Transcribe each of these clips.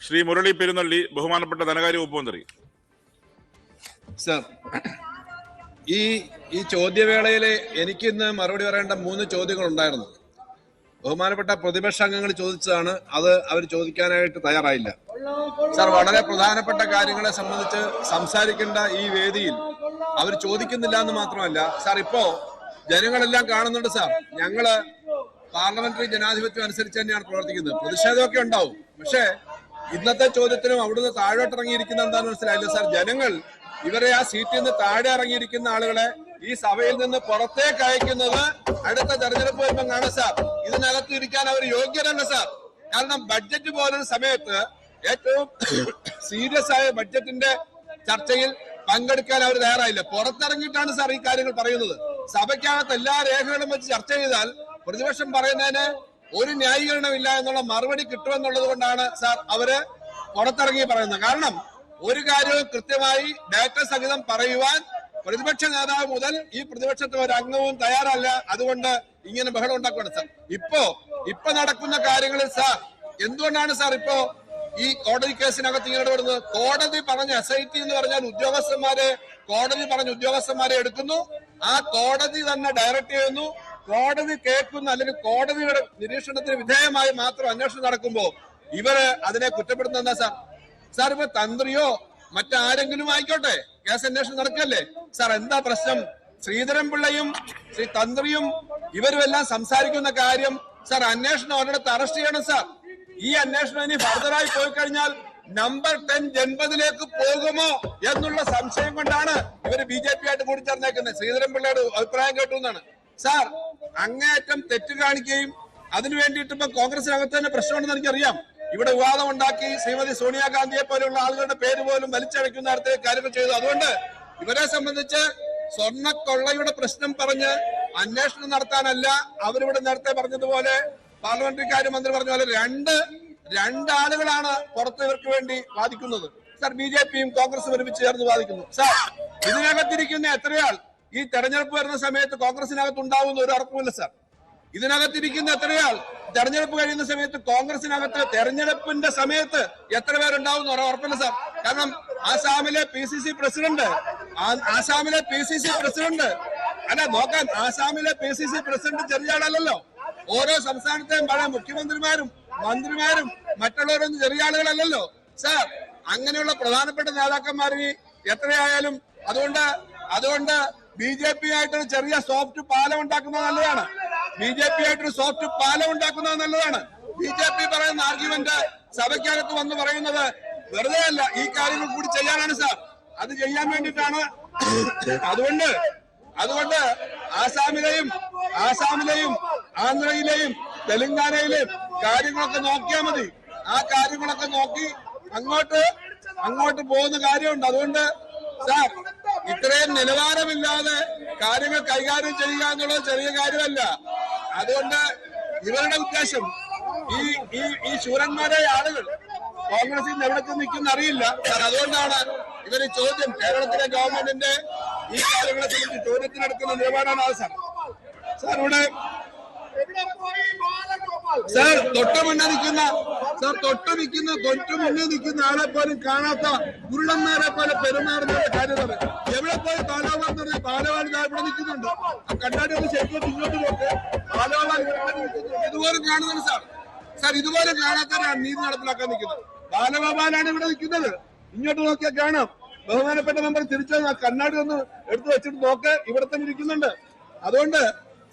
ശ്രീ മുരളി പെരുന്നള്ളി, ബഹുമാനപ്പെട്ട ധനകാര്യ വകുപ്പ് മന്ത്രി. സർ, ഈ ചോദ്യവേളയിൽ എനിക്ക് ഇന്ന് മറുപടി പറയേണ്ട 3 ചോദ്യങ്ങൾ ഉണ്ടായിരുന്നു. ബഹുമാനപ്പെട്ട പ്രതിപക്ഷ അംഗങ്ങൾ ചോദിച്ചതാണ്, അത് അവർ ചോദിക്കാനായിട്ട് തയ്യാറായില്ല. സാർ, വളരെ പ്രധാനപ്പെട്ട കാര്യങ്ങളെ സംബന്ധിച്ച് സംസാരിക്കേണ്ട ഈ വേദിയിൽ അവർ ചോദിക്കുന്നില്ല എന്ന് മാത്രമല്ല സാർ, ഇപ്പോ ജനങ്ങളെല്ലാം കാണുന്നുണ്ട് സാർ. ഞങ്ങള് പാർലമെന്ററി ജനാധിപത്യം അനുസരിച്ച് തന്നെയാണ് പ്രവർത്തിക്കുന്നത്. പ്രതിഷേധമൊക്കെ ഉണ്ടാവും, പക്ഷേ ഇന്നത്തെ ചോദ്യത്തിനും അവിടുന്ന് താഴോട്ടിറങ്ങിയിരിക്കുന്ന എന്താണെന്ന് മനസ്സിലായില്ല സാർ. ജനങ്ങൾ ഇവരെ ആ സീറ്റിൽ നിന്ന് താഴെ ഇറങ്ങിയിരിക്കുന്ന ആളുകളെ ഈ സഭയിൽ നിന്ന് പുറത്തേക്ക് അയക്കുന്നത് അടുത്ത തെരഞ്ഞെടുപ്പ് വരുമ്പോൾ കാണാം സാർ. ഇതിനകത്ത് ഇരിക്കാൻ അവർ യോഗ്യരല്ല സാർ. കാരണം ബഡ്ജറ്റ് പോലൊരു സമയത്ത് ഏറ്റവും സീരിയസ് ആയ ബഡ്ജറ്റിന്റെ ചർച്ചയിൽ പങ്കെടുക്കാൻ അവർ തയ്യാറായില്ല. പുറത്തിറങ്ങിയിട്ടാണ് സാർ ഈ കാര്യങ്ങൾ പറയുന്നത്. സഭയ്ക്കകത്ത് എല്ലാ രേഖകളും വെച്ച് ചർച്ച ചെയ്താൽ പ്രതിപക്ഷം പറയുന്നതിന് ഒരു ന്യായീകരണമില്ല എന്നുള്ള മറുപടി കിട്ടുമെന്നുള്ളത് കൊണ്ടാണ് സാർ അവര് പുറത്തിറങ്ങി പറയുന്നത്. കാരണം ഒരു കാര്യവും കൃത്യമായി ഡാറ്റ സഹിതം പറയുവാൻ പ്രതിപക്ഷ നേതാവ് മുതൽ ഈ പ്രതിപക്ഷത്തെ ഒരു അംഗവും തയ്യാറല്ല. അതുകൊണ്ട് ഇങ്ങനെ ബഹളം ഉണ്ടാക്കുകയാണ് സാർ. ഇപ്പൊ നടക്കുന്ന കാര്യങ്ങളിൽ സാർ എന്തുകൊണ്ടാണ് സാർ ഇപ്പോ ഈ കോടതി കേസിനകത്ത് ഇങ്ങനെ ഇടപെടുന്നത്? കോടതി പറഞ്ഞ SIT എന്ന് പറഞ്ഞാൽ കോടതി പറഞ്ഞ ഉദ്യോഗസ്ഥന്മാരെ എടുക്കുന്നു, ആ കോടതി തന്നെ ഡയറക്ട് ചെയ്യുന്നു, കോടതി കേൾക്കുന്ന അല്ലെങ്കിൽ കോടതിയുടെ നിരീക്ഷണത്തിന് വിധേയമായി മാത്രം അന്വേഷണം നടക്കുമ്പോ ഇവര് അതിനെ കുറ്റപ്പെടുത്തുന്ന എന്താ സാർ? സാർ, ഇപ്പൊ തന്ത്രിയോ മറ്റാരെങ്കിലും ആയിക്കോട്ടെ, കേസ് അന്വേഷണം നടക്കല്ലേ സാർ? എന്താ പ്രശ്നം? ശ്രീധരൻപിള്ളയും തന്ത്രിയും ഇവരുമെല്ലാം സംസാരിക്കുന്ന കാര്യം സാർ, അന്വേഷണം ഒരിടത്ത് അറസ്റ്റ് ചെയ്യണം സാർ. ഈ അന്വേഷണം ഇനി ഫർദറായി പോയി കഴിഞ്ഞാൽ നമ്പർ 10 ജൻപതിലേക്ക് പോകുമോ എന്നുള്ള സംശയം കൊണ്ടാണ് ഇവര് BJP ആയിട്ട് കൂടി ചേർന്നേക്കുന്നത്. ശ്രീധരൻപിള്ളയുടെ അഭിപ്രായം കേട്ടു എന്നാണ് സാർ. അങ്ങേയറ്റം തെറ്റ് കാണിക്കുകയും അതിനു വേണ്ടിയിട്ട് ഇപ്പൊ കോൺഗ്രസിനകത്ത് തന്നെ പ്രശ്നമുണ്ടെന്ന് എനിക്കറിയാം. ഇവിടെ വിവാദം ഉണ്ടാക്കി ശ്രീമതി സോണിയാഗാന്ധിയെ പോലെയുള്ള ആളുകളുടെ പേര് പോലും വലിച്ചഴക്കുന്ന തരത്തിൽ കാര്യങ്ങൾ ചെയ്തു. അതുകൊണ്ട് ഇവരെ സംബന്ധിച്ച് സ്വർണ്ണക്കൊള്ളയുടെ പ്രശ്നം പറഞ്ഞ് അന്വേഷണം നടത്താനല്ല അവരിവിടെ നേരത്തെ പറഞ്ഞതുപോലെ പാർലമെന്ററി കാര്യമന്ത്രി പറഞ്ഞ പോലെ രണ്ടാളുകളാണ് പുറത്ത് ഇവർക്ക് വേണ്ടി വാദിക്കുന്നത് സാർ. BJPയും കോൺഗ്രസും ഒരുമിച്ച് ചേർന്ന് വാദിക്കുന്നു സാർ. ഇതിനകത്തിരിക്കുന്ന എത്രയാൾ ഈ തെരഞ്ഞെടുപ്പ് വരുന്ന സമയത്ത് കോൺഗ്രസിനകത്ത് ഉണ്ടാവുന്ന ഒരു ഉറപ്പുമില്ല സാർ. ഇതിനകത്തിരിക്കുന്ന എത്രയാൾ തെരഞ്ഞെടുപ്പ് കഴിയുന്ന സമയത്ത് കോൺഗ്രസിനകത്ത് തെരഞ്ഞെടുപ്പിന്റെ സമയത്ത് എത്ര പേരുണ്ടാവും ഉറപ്പില്ല സാർ. കാരണം ആസാമിലെ PCC പ്രസിഡന്റ് ആസാമിലെ ചെറിയ ആളല്ലല്ലോ. ഓരോ സംസ്ഥാനത്തെയും പല മുഖ്യമന്ത്രിമാരും മന്ത്രിമാരും മറ്റുള്ളവരൊന്നും ചെറിയ ആളുകളല്ലല്ലോ സാർ. അങ്ങനെയുള്ള പ്രധാനപ്പെട്ട നേതാക്കന്മാരിനി എത്രയായാലും അതുകൊണ്ട് BJP ആയിട്ടൊരു ചെറിയ സോഫ്റ്റ് പാലം ഉണ്ടാക്കുന്നത് നല്ലതാണ്. BJP പറയുന്ന ആർഗ്യുമെന്റ് സഭയ്ക്കകത്ത് വന്ന് പറയുന്നത് വെറുതെ അല്ല, ഈ കാര്യങ്ങൾ കൂടി ചെയ്യാനാണ് സാർ. അത് ചെയ്യാൻ വേണ്ടിയിട്ടാണ്. അതുകൊണ്ട് ആസാമിലെയും ആന്ധ്രയിലെയും തെലങ്കാനയിലെയും കാര്യങ്ങളൊക്കെ നോക്കിയാൽ മതി. ആ കാര്യങ്ങളൊക്കെ നോക്കി അങ്ങോട്ട് പോകുന്ന കാര്യമുണ്ട്. അതുകൊണ്ട് സാർ, ഇത്രയും നിലവാരമില്ലാതെ കാര്യങ്ങൾ കൈകാര്യം ചെയ്യുക എന്നുള്ളത് ചെറിയ കാര്യമല്ല. അതുകൊണ്ട് ഇവരുടെ ഉദ്ദേശം ഈ ശൂരന്മാരായ ആളുകൾ കോൺഗ്രസിൽ നിന്ന് എവിടെ നിൽക്കുന്ന അറിയില്ല സാർ. അതുകൊണ്ടാണ് ഇവര് ചോദ്യം കേരളത്തിലെ ഗവൺമെന്റിന്റെ ഈ കാര്യങ്ങളെ സംബന്ധിച്ച് ചോദ്യത്തിനെടുക്കുന്ന നിലപാടാണ് അത് സാർ. സാർ, ഇവിടെ സാർ തൊട്ടു മുന്നേ നിൽക്കുന്ന ആളെ പോലും കാണാത്ത ഉരുളന്മാരെ പോലെ പെരുമാറുന്ന കാര്യമാണ്. എവിടെ പോയി പാലവാൻ ഇവിടെ നിൽക്കുന്നുണ്ട്. ആ കണ്ണാടി ഒന്ന് ശരിക്കും ഇങ്ങോട്ട് നോക്ക്. പാലവാൻ ഇതുപോലും കാണുന്നുണ്ട് സാർ. ഇതുപോലെ കാണാത്തവരാണ് നീതി നടപ്പിലാക്കാൻ നിൽക്കുന്നത്. ബാലഗോപാലാണ് ഇവിടെ നിൽക്കുന്നത്. ഇങ്ങോട്ട് നോക്കിയാൽ കാണാം. ബഹുമാനപ്പെട്ട മെമ്പർ തിരിച്ചു കണ്ണാടി ഒന്ന് എടുത്തു വെച്ചിട്ട് നോക്ക്, ഇവിടെ തന്നെ ഇരിക്കുന്നുണ്ട്. അതുകൊണ്ട്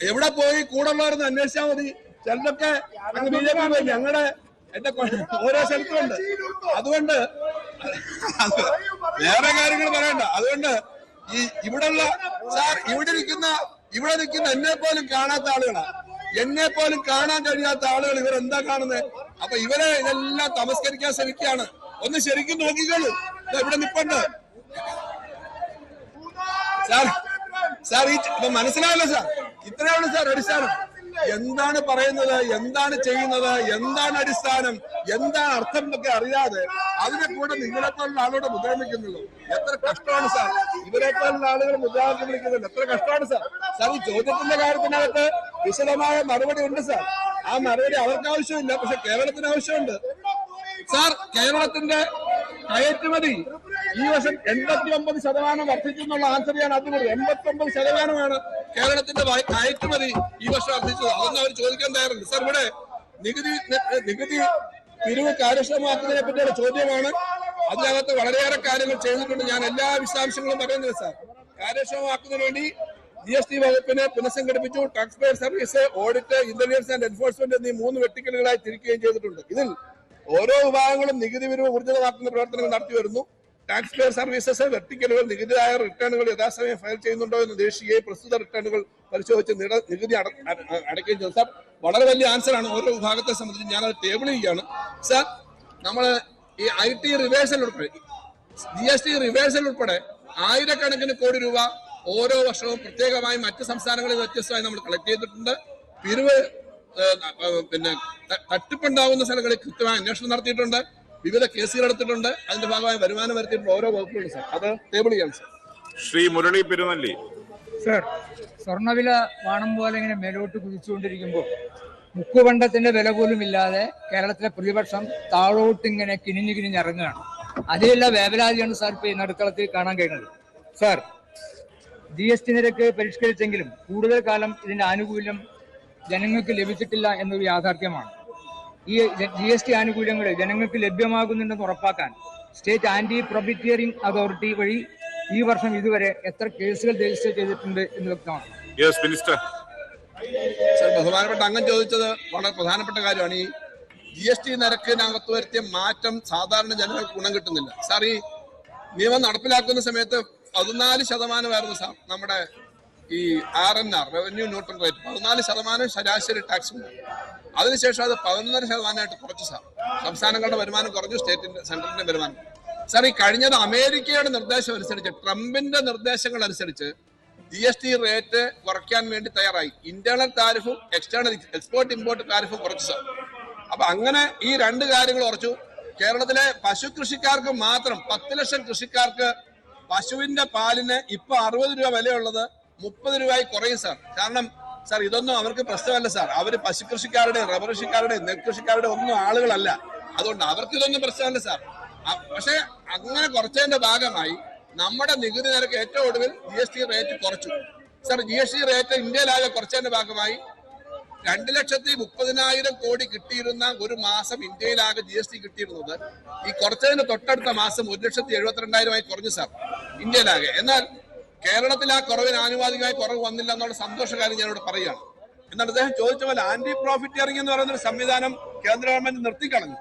എവിടെ പോയി കൂടുള്ളവരെന്ന് അന്വേഷിച്ചാൽ മതി. ചിലരൊക്കെ BJP പോയി എന്റെ ഓരോ സ്ഥലത്തുണ്ട്. അതുകൊണ്ട് വേറെ കാര്യങ്ങൾ പറയണ്ട. അതുകൊണ്ട് ഇവിടെയുള്ള സാർ ഇവിടെ നിൽക്കുന്ന എന്നെ പോലും കാണാത്ത ആളുകളാണ്. എന്നെ പോലും കാണാൻ കഴിയാത്ത ആളുകൾ ഇവരെന്താ കാണുന്നത്? അപ്പൊ ഇവരെ ഇതെല്ലാം തമസ്കരിക്കാൻ ശ്രമിക്കുകയാണ്. ഒന്ന് ശരിക്കും നോക്കിക്കോളൂ. ഇവിടെ നിപ്പുണ്ട് സാർ. ഇപ്പൊ മനസ്സിലായല്ലോ സാർ. ഇത്രയാണ് സാർ അടിസ്ഥാനം. എന്താണ് പറയുന്നത്, എന്താണ് ചെയ്യുന്നത്, എന്താണ് അടിസ്ഥാനം, എന്താണ് അർത്ഥം എന്നൊക്കെ അറിയാതെ അതിനെ കൂടെ നിങ്ങളെപ്പോലുള്ള ആളുകളുടെ മുദ്രമിക്കുന്നുള്ളൂ. എത്ര കഷ്ടമാണ് സാർ. ഇവരെപ്പോലുള്ള ആളുകൾ മുദ്രാവാക്യം വിളിക്കുന്നുണ്ട്. എത്ര കഷ്ടമാണ് സാർ. ഈ ചോദ്യത്തിന്റെ കാര്യത്തിനകത്ത് വിശദമായ മറുപടി ഉണ്ട് സാർ. ആ മറുപടി അവർക്ക് ആവശ്യമില്ല, പക്ഷെ കേരളത്തിന് ആവശ്യമുണ്ട് സാർ കേരളത്തിന്റെ കയറ്റുമതി ഈ വർഷം 89% വർദ്ധിച്ചു എന്നുള്ള ആൻസർ ഞാൻ ആദ്യം പറഞ്ഞു. 89% കേരളത്തിന്റെ കയറ്റുമതി ഈ വർഷം വർദ്ധിച്ചത്. അതൊന്നും അവർ ചോദിക്കാൻ തയ്യാറുണ്ട്. സാർ ഇവിടെ നികുതി പിരിവ് കാര്യക്ഷമമാക്കുന്നതിനെ പറ്റിയുള്ള ചോദ്യമാണ്. അതിനകത്ത് വളരെയേറെ കാര്യങ്ങൾ ചെയ്തിട്ടുണ്ട്. ഞാൻ എല്ലാ വിശദാംശങ്ങളും പറയുന്നില്ല സാർ. കാര്യക്ഷമമാക്കുന്നതിന് വേണ്ടി GST വകുപ്പിനെ പുനഃസംഘടിപ്പിച്ചു. Tax payer service, audit, intelligence and enforcement എന്നീ 3 വെർട്ടിക്കലുകളായി തിരിക്കുകയും ചെയ്തിട്ടുണ്ട്. ഇതിൽ ഓരോ വിഭാഗങ്ങളും നികുതി പിരിവ് ഊർജിതമാക്കുന്ന പ്രവർത്തനങ്ങൾ നടത്തി വരുന്നു. ടാക്സ് പെയർ സർവീസസ് വെർട്ടിക്കലുകൾ നികുതിദായ റിട്ടേണുകൾ യഥാസമയം ഫയൽ ചെയ്യുന്നുണ്ടോ എന്ന് നിരീക്ഷിക്കുകയും പ്രസ്തുത റിട്ടേണുകൾ പരിശോധിച്ച് നികുതി അടയ്ക്കുകയും ചെയ്തു. സാർ വളരെ വലിയ ആൻസർ ആണ് ഓരോ വിഭാഗത്തെ സംബന്ധിച്ച്. ഞാനത് ടേബിൾ ചെയ്യുകയാണ്. സാർ നമ്മൾ ഈ IT റിവേഴ്സൽ ഉൾപ്പെടെ GST റിവേഴ്സൽ ഉൾപ്പെടെ ആയിരക്കണക്കിന് കോടി രൂപ ഓരോ വർഷവും പ്രത്യേകമായി മറ്റ് സംസ്ഥാനങ്ങളിൽ വ്യത്യസ്തമായി നമ്മൾ കളക്ട് ചെയ്തിട്ടുണ്ട്. പിരിവ് തട്ടിപ്പുണ്ടാവുന്ന സ്ഥലങ്ങളിൽ കൃത്യമായ അന്വേഷണം നടത്തിയിട്ടുണ്ട്. വിവിധ കേസുകൾ എടുത്തിട്ടുണ്ട്. അതിന്റെ ഭാഗമായി വരുമാനം വരുത്തിയിട്ടുള്ള ഓരോ വകുപ്പുകളും സാർ അത് ടേബിൾ ചെയ്യാം സാർ. ശ്രീ മുരളി പെരുന്നല്ലി. സാർ, സ്വർണ്ണവില വാണം പോലെ ഇങ്ങനെ മേലോട്ട് കുതിച്ചുകൊണ്ടിരിക്കുമ്പോൾ മുക്കുപണ്ടത്തിന്റെ വില പോലും ഇല്ലാതെ കേരളത്തിലെ പ്രതിപക്ഷം താഴോട്ട് ഇങ്ങനെ കിണിഞ്ഞിറങ്ങുകയാണ്. അതിലുള്ള വേവലാതിയാണ് സാർ ഇപ്പൊ ഈ നടുക്കളത്തിൽ കാണാൻ കഴിയുന്നത്. സാർ, GST നിരക്ക് പരിഷ്കരിച്ചെങ്കിലും കൂടുതൽ കാലം ഇതിന്റെ ആനുകൂല്യം ജനങ്ങൾക്ക് ലഭിച്ചിട്ടില്ല എന്നൊരു യാഥാർത്ഥ്യമാണ്. ഈ GST ആനുകൂല്യങ്ങൾ ജനങ്ങൾക്ക് ലഭ്യമാകുന്നുണ്ടെന്ന് ഉറപ്പാക്കാൻ സ്റ്റേറ്റ് ആന്റി പ്രൊഫിറ്റിയറിംഗ് അതോറിറ്റി വഴി ഈ വർഷം ഇതുവരെ എത്ര കേസുകൾ രജിസ്റ്റർ ചെയ്തിട്ടുണ്ട് എന്ന് വ്യക്തമാണ്. സർ, ബഹുമാനപ്പെട്ട അംഗം ചോദിച്ചത് വളരെ പ്രധാനപ്പെട്ട കാര്യമാണ്. ഈ GST നിരക്കിനകത്ത് വരുത്തിയ മാറ്റം സാധാരണ ജനങ്ങൾക്ക് ഗുണം കിട്ടുന്നില്ല. സാർ, ഈ നിയമം നടപ്പിലാക്കുന്ന സമയത്ത് 14% സാർ നമ്മുടെ ഈ RNR റവന്യൂ ന്യൂട്രൽ റേറ്റ് 14% ശരാശരി ടാക്സ് ഉണ്ട്. അതിനുശേഷം അത് 11.5% കുറച്ചു സാർ. സംസ്ഥാനങ്ങളുടെ വരുമാനം കുറഞ്ഞു, സെൻട്രലിന്റെ വരുമാനം. സാർ, ഈ കഴിഞ്ഞത് അമേരിക്കയുടെ നിർദ്ദേശം അനുസരിച്ച്, ട്രംപിന്റെ നിർദ്ദേശങ്ങൾ അനുസരിച്ച് GST റേറ്റ് കുറയ്ക്കാൻ വേണ്ടി തയ്യാറായി. ഇന്റേണൽ താരിഫും എക്സ്റ്റേണൽ എക്സ്പോർട്ട് ഇമ്പോർട്ട് താരിഫും കുറച്ചു സാർ. അപ്പൊ അങ്ങനെ ഈ 2 കാര്യങ്ങൾ കുറച്ചു. കേരളത്തിലെ പശു കൃഷിക്കാർക്ക് മാത്രം 10 ലക്ഷം കൃഷിക്കാർക്ക് പശുവിന്റെ പാലിന് ഇപ്പൊ 60 രൂപ വിലയുള്ളത് 30 രൂപയായി കുറയും സാർ. കാരണം സാർ, ഇതൊന്നും അവർക്ക് പ്രശ്നമല്ല സാർ. അവര് പശു കൃഷിക്കാരുടെ, റബ്ബർ കൃഷിക്കാരുടെ, നെൽകൃഷിക്കാരുടെ ഒന്നും ആളുകളല്ല. അതുകൊണ്ട് അവർക്ക് ഇതൊന്നും പ്രശ്നമല്ല സാർ. പക്ഷെ അങ്ങനെ കുറച്ചതിന്റെ ഭാഗമായി നമ്മുടെ നികുതി നിരക്ക് ഏറ്റവും ഒടുവിൽ GST റേറ്റ് കുറച്ചു സാർ. GST റേറ്റ് ഇന്ത്യയിലാകെ കുറച്ചതിന്റെ ഭാഗമായി 2,30,000 കോടി കിട്ടിയിരുന്ന ഒരു മാസം ഇന്ത്യയിലാകെ GST കിട്ടിയിരുന്നത് ഈ കുറച്ചതിന് തൊട്ടടുത്ത മാസം 1,72,000 കുറഞ്ഞു സാർ ഇന്ത്യയിലാകെ. എന്നാൽ കേരളത്തിൽ ആ കുറവിന് ആനുപാതികമായി കുറവ് വന്നില്ല എന്നുള്ള സന്തോഷകാര്യം ഞാനിവിടെ പറയുകയാണ്. എന്നാൽ അദ്ദേഹം ചോദിച്ച പോലെ ആന്റി പ്രോഫിറ്ററിംഗ് എന്ന് പറയുന്ന ഒരു സംവിധാനം കേന്ദ്ര ഗവൺമെന്റ് നിർത്തിക്കളഞ്ഞു.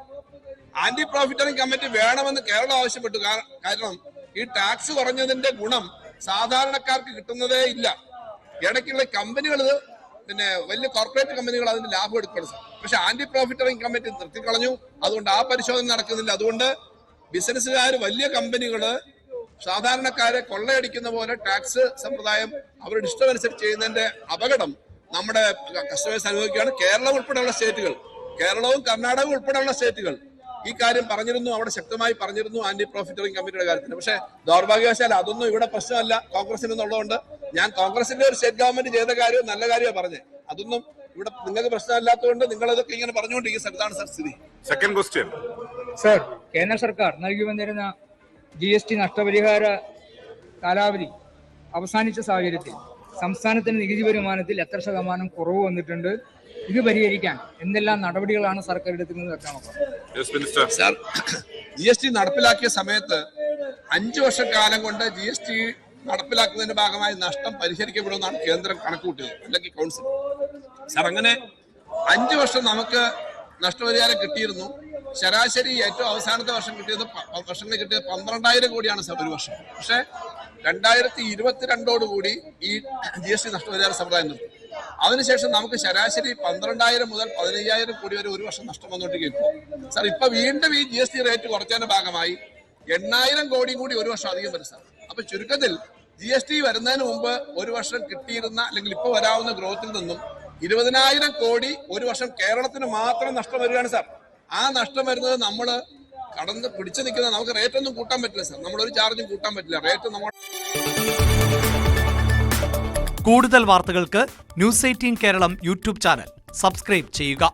ആന്റി പ്രോഫിറ്ററിംഗ് കമ്മിറ്റി വേണമെന്ന് കേരളം ആവശ്യപ്പെട്ടു. കാരണം ഈ ടാക്സ് കുറഞ്ഞതിന്റെ ഗുണം സാധാരണക്കാർക്ക് കിട്ടുന്നതേ ഇല്ല. ഇടയ്ക്കുള്ള കമ്പനികൾ, പിന്നെ വലിയ കോർപ്പറേറ്റ് കമ്പനികൾ അതിന്റെ ലാഭം എടുക്കണം. പക്ഷെ ആന്റി പ്രോഫിറ്ററിംഗ് കമ്മിറ്റി നിർത്തിക്കളഞ്ഞു. അതുകൊണ്ട് ആ പരിശോധന നടക്കുന്നില്ല. അതുകൊണ്ട് ബിസിനസ്സുകാർ, വലിയ കമ്പനികള് സാധാരണക്കാരെ കൊള്ളയടിക്കുന്ന പോലെ ടാക്സ് സമ്പ്രദായം അവരുടെ ഇഷ്ടമനുസരിച്ച് ചെയ്യുന്നതിന്റെ അപകടം നമ്മുടെ കസ്റ്റമേഴ്സ് അനുഭവിക്കുകയാണ്. കേരളം ഉൾപ്പെടെയുള്ള സ്റ്റേറ്റുകൾ, കേരളവും കർണാടകവും ഉൾപ്പെടെയുള്ള സ്റ്റേറ്റുകൾ ഈ കാര്യം പറഞ്ഞിരുന്നു, അവിടെ ശക്തമായി പറഞ്ഞിരുന്നു ആന്റി പ്രോഫിറ്ററിംഗ് കമ്മിറ്റിയുടെ കാര്യത്തിന്. പക്ഷെ ദൗർഭാഗ്യവശാൽ അതൊന്നും ഇവിടെ പ്രശ്നമല്ല കോൺഗ്രസിനുള്ളതുകൊണ്ട്. ഞാൻ കോൺഗ്രസിന്റെ ഒരു സ്റ്റേറ്റ് ഗവൺമെന്റ് ചെയ്ത കാര്യം നല്ല കാര്യമാണ് പറഞ്ഞത്. അതൊന്നും ഇവിടെ നിങ്ങൾക്ക് പ്രശ്നമല്ലാത്തതുകൊണ്ട് നിങ്ങൾ അതൊക്കെ ഇങ്ങനെ പറഞ്ഞുകൊണ്ടിരിക്കുന്ന സ്ഥലത്താണ് സാർ സ്ഥിതി. സെക്കൻഡ് ക്വസ്റ്റ്യൻ സാർ, കേന്ദ്ര സർക്കാർ നൽകി വന്നിരുന്ന GST നഷ്ടപരിഹാര കാലാവധി അവസാനിച്ച സാഹചര്യത്തിൽ സംസ്ഥാനത്തിന് നികുതി വരുമാനത്തിൽ എത്ര ശതമാനം കുറവ് വന്നിട്ടുണ്ട്? ഇത് പരിഹരിക്കാൻ എന്തെല്ലാം നടപടികളാണ് സർക്കാർ എടുക്കുന്നത് വ്യക്തമാക്കുക. സാർ, GST നടപ്പിലാക്കിയ സമയത്ത് 5 വർഷക്കാലം കൊണ്ട് GST നടപ്പിലാക്കുന്നതിന്റെ ഭാഗമായി നഷ്ടം പരിഹരിക്കപ്പെടുമെന്നാണ് കേന്ദ്രം കണക്കുകൂട്ടിയത്, അല്ലെങ്കിൽ കൗൺസിൽ. സാർ, അങ്ങനെ 5 വർഷം നമുക്ക് നഷ്ടപരിഹാരം കിട്ടിയിരുന്നു. ശരാശരി ഏറ്റവും അവസാനത്തെ വർഷം കിട്ടിയത് 12,000 കോടിയാണ് സാർ ഒരു വർഷം. പക്ഷെ 2022 ഈ GST നഷ്ടപരിഹാര സമ്പ്രദായം നിർത്തി. അതിനുശേഷം നമുക്ക് ശരാശരി 12,000 മുതൽ 15,000 കോടി വരെ ഒരു വർഷം നഷ്ടം വന്നുകൊണ്ടിരിക്കുന്നു സാർ. ഇപ്പൊ വീണ്ടും ഈ GST റേറ്റ് കുറച്ചതിന്റെ ഭാഗമായി 8,000 കോടിയും കൂടി ഒരു വർഷം അധികം വരും സാർ. അപ്പൊ ചുരുക്കത്തിൽ GST വരുന്നതിന് മുമ്പ് ഒരു വർഷം കിട്ടിയിരുന്ന, അല്ലെങ്കിൽ ഇപ്പൊ വരാവുന്ന ഗ്രോത്തിൽ നിന്നും 20,000 കോടി ഒരു വർഷം കേരളത്തിന് മാത്രം നഷ്ടം വരികയാണ് സാർ. ആ നഷ്ടം വരുന്നത് നമ്മൾ കടന്ന് പിടിച്ചു നിൽക്കുന്ന, നമുക്ക് റേറ്റ് ഒന്നും കൂട്ടാൻ പറ്റില്ല സാർ. നമ്മളൊരു ചാർജും കൂട്ടാൻ പറ്റില്ല. റേറ്റ് നമ്മൾ കൂടുതൽ വാർത്തകൾക്ക് news 18 Keralam YouTube channel subscribe ചെയ്യുക.